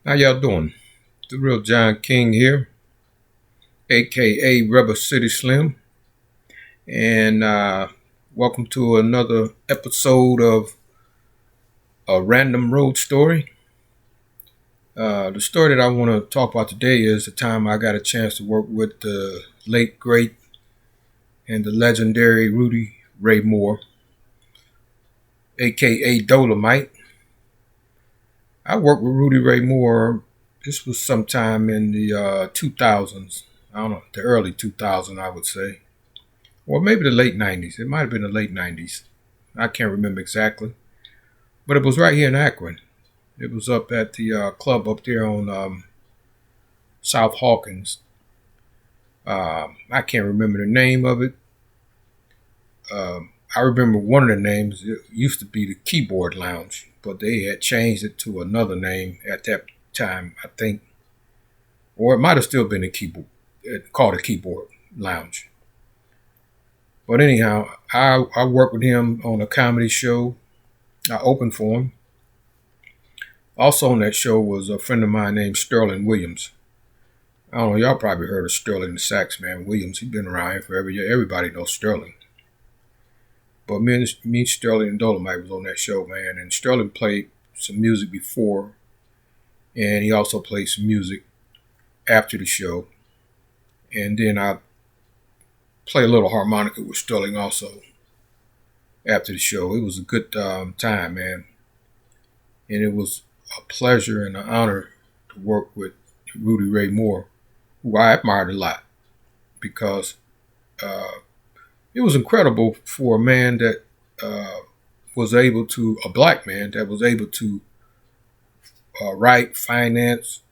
How y'all doing? The real John King here, a.k.a. Rubber City Slim, and welcome to another episode of A Random Road Story. The story that I want to talk about today is the time I got a chance to work with the late, great, and the legendary Rudy Ray Moore, a.k.a. Dolemite. I worked with Rudy Ray Moore. This was sometime in the 2000s. I don't know, the early 2000s, I would say. Or maybe the late 90s. It might have been the late 90s. I can't remember exactly. But it was right here in Akron. It was up at the club up there on South Hawkins. I can't remember the name of it. I remember one of the names. It used to be the Keyboard Lounge, but they had changed it to another name at that time, I think. Or it might have still been called a Keyboard Lounge. But anyhow, I worked with him on a comedy show. I opened for him. Also on that show was a friend of mine named Sterling Williams. I don't know, y'all probably heard of Sterling the Sax Man Williams. He's been around here forever. Everybody knows Sterling. But me, Sterling, and Dolemite was on that show, man. And Sterling played some music before. And he also played some music after the show. And then I play a little harmonica with Sterling also after the show. It was a good time, man. And it was a pleasure and an honor to work with Rudy Ray Moore, who I admired a lot because it was incredible for a man that a black man that was able to write, finance,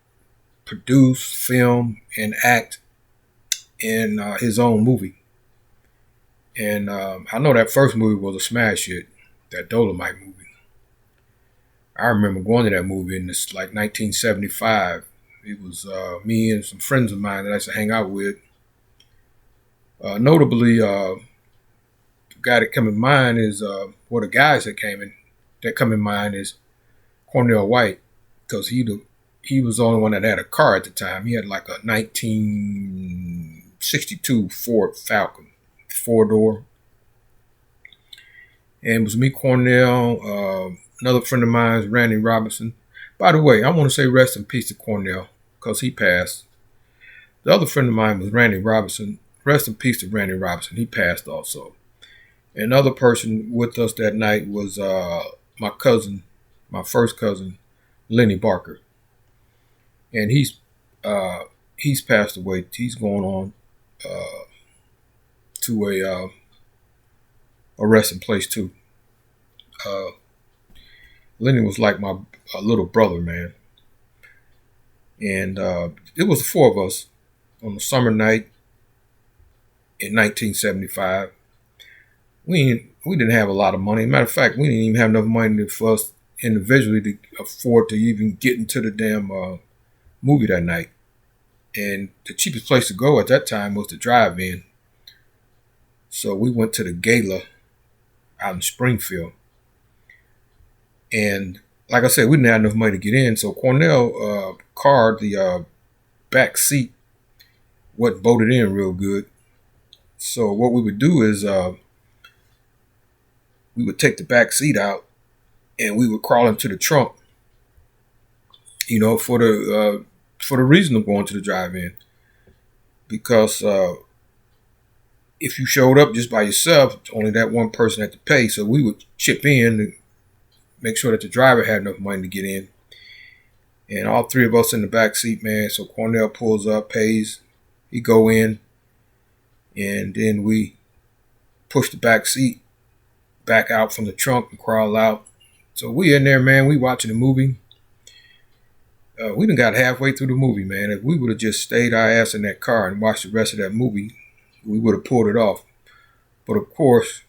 produce, film, and act in his own movie. And I know that first movie was a smash hit, that Dolemite movie. I remember going to that movie in this like 1975. It was me and some friends of mine that I used to hang out with. Notably, the guy that come in mind is, the guys that come in mind is Cornell White, because he was the only one that had a car at the time. He had like a 1962 Ford Falcon, 4-door. And it was me, Cornell, another friend of mine is Randy Robinson. By the way, I want to say rest in peace to Cornell because he passed. The other friend of mine was Randy Robinson. Rest in peace to Randy Robinson. He passed also. Another person with us that night was my cousin, my first cousin, Lenny Barker. And he's passed away. He's going on to a resting place too. Lenny was like my little brother, man. And it was the four of us on a summer night in 1975. We didn't have a lot of money. Matter of fact, we didn't even have enough money for us individually to afford to even get into the damn movie that night. And the cheapest place to go at that time was the drive-in. So we went to the Gala out in Springfield. And like I said, we didn't have enough money to get in. So Cornell car, the back seat, wasn't bolted in real good. So what we would do is we would take the back seat out and we would crawl into the trunk, for the reason of going to the drive-in. Because if you showed up just by yourself, only that one person had to pay. So we would chip in to make sure that the driver had enough money to get in. And all three of us in the back seat, man. So Cornell pulls up, pays. He go in. And then we push the back seat back out from the trunk and crawl out. So we in there, man. We watching the movie. We done got halfway through the movie, man. If we would have just stayed our ass in that car and watched the rest of that movie, we would have pulled it off. But of course,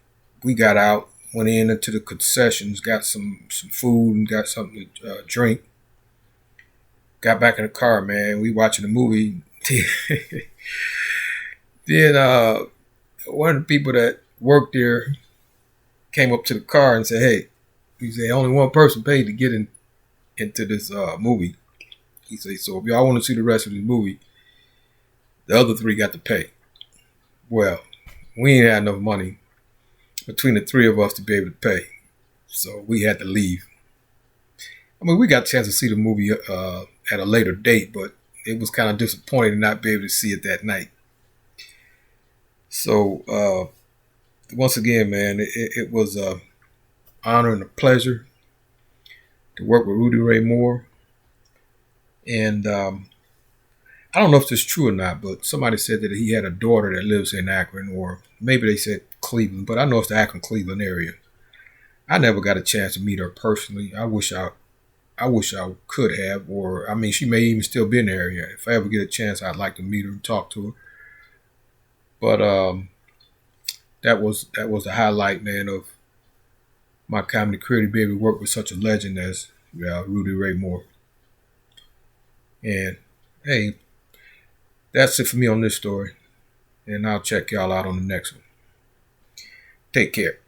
we got out, went into the concessions, got some food and got something to drink. Got back in the car, man. We watching the movie. Then one of the people that worked there came up to the car and said, "Hey," he said, "only one person paid to get into this movie." He said, so if y'all want to see the rest of the movie, the other three got to pay. Well, we ain't had enough money between the three of us to be able to pay. So we had to leave. I mean, we got a chance to see the movie at a later date, but it was kind of disappointing to not be able to see it that night. So, once again, man, it was an honor and a pleasure to work with Rudy Ray Moore. And I don't know if this is true or not, but somebody said that he had a daughter that lives in Akron, or maybe they said Cleveland, but I know it's the Akron, Cleveland area. I never got a chance to meet her personally. I wish I could have, or I mean, she may even still be in the area. If I ever get a chance, I'd like to meet her and talk to her. But that was the highlight, man, of my comedy career, to be able to work with such a legend as Rudy Ray Moore. And hey, that's it for me on this story. And I'll check y'all out on the next one. Take care.